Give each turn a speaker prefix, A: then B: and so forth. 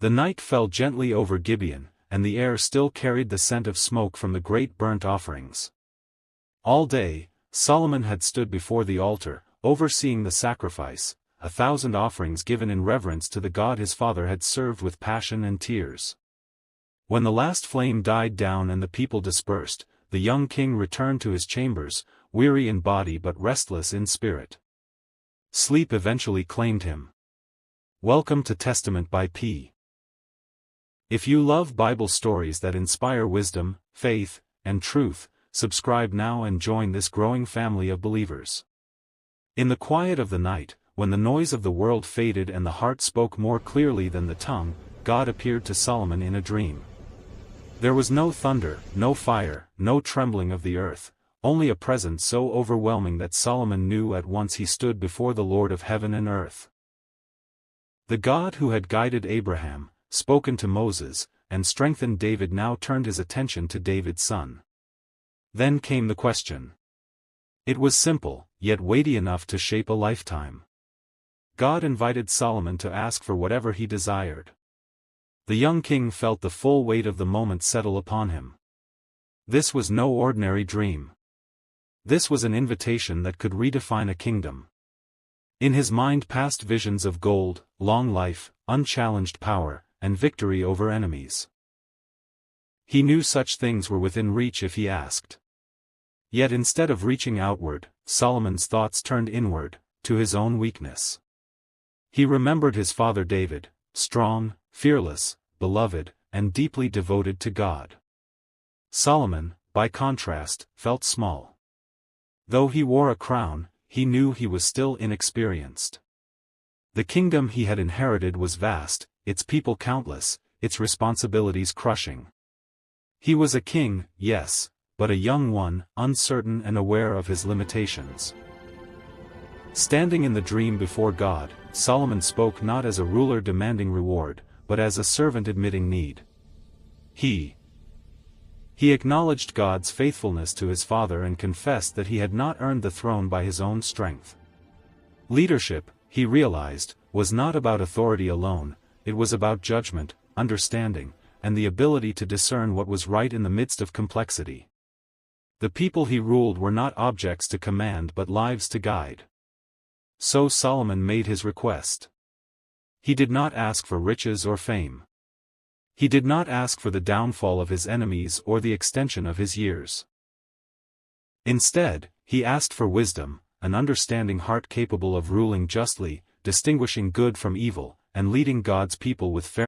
A: The night fell gently over Gibeon, and the air still carried the scent of smoke from the great burnt offerings. All day, Solomon had stood before the altar, overseeing the sacrifice, 1,000 offerings given in reverence to the God his father had served with passion and tears. When the last flame died down and the people dispersed, the young king returned to his chambers, weary in body but restless in spirit. Sleep eventually claimed him. Welcome to Testament by P. If you love Bible stories that inspire wisdom, faith, and truth, subscribe now and join this growing family of believers. In the quiet of the night, when the noise of the world faded and the heart spoke more clearly than the tongue, God appeared to Solomon in a dream. There was no thunder, no fire, no trembling of the earth, only a presence so overwhelming that Solomon knew at once he stood before the Lord of heaven and earth. The God who had guided Abraham, spoken to Moses, and strengthened David now turned his attention to David's son. Then came the question. It was simple, yet weighty enough to shape a lifetime. God invited Solomon to ask for whatever he desired. The young king felt the full weight of the moment settle upon him. This was no ordinary dream. This was an invitation that could redefine a kingdom. In his mind passed visions of gold, long life, unchallenged power, and victory over enemies. He knew such things were within reach if he asked. Yet instead of reaching outward, Solomon's thoughts turned inward, to his own weakness. He remembered his father David, strong, fearless, beloved, and deeply devoted to God. Solomon, by contrast, felt small. Though he wore a crown, he knew he was still inexperienced. The kingdom he had inherited was vast, its people countless, its responsibilities crushing. He was a king, yes, but a young one, uncertain and aware of his limitations. Standing in the dream before God, Solomon spoke not as a ruler demanding reward, but as a servant admitting need. He acknowledged God's faithfulness to his father and confessed that he had not earned the throne by his own strength. Leadership, he realized, was not about authority alone, it was about judgment, understanding, and the ability to discern what was right in the midst of complexity. The people he ruled were not objects to command but lives to guide. So Solomon made his request. He did not ask for riches or fame. He did not ask for the downfall of his enemies or the extension of his years. Instead, he asked for wisdom, an understanding heart capable of ruling justly, distinguishing good from evil, and leading God's people with fairness.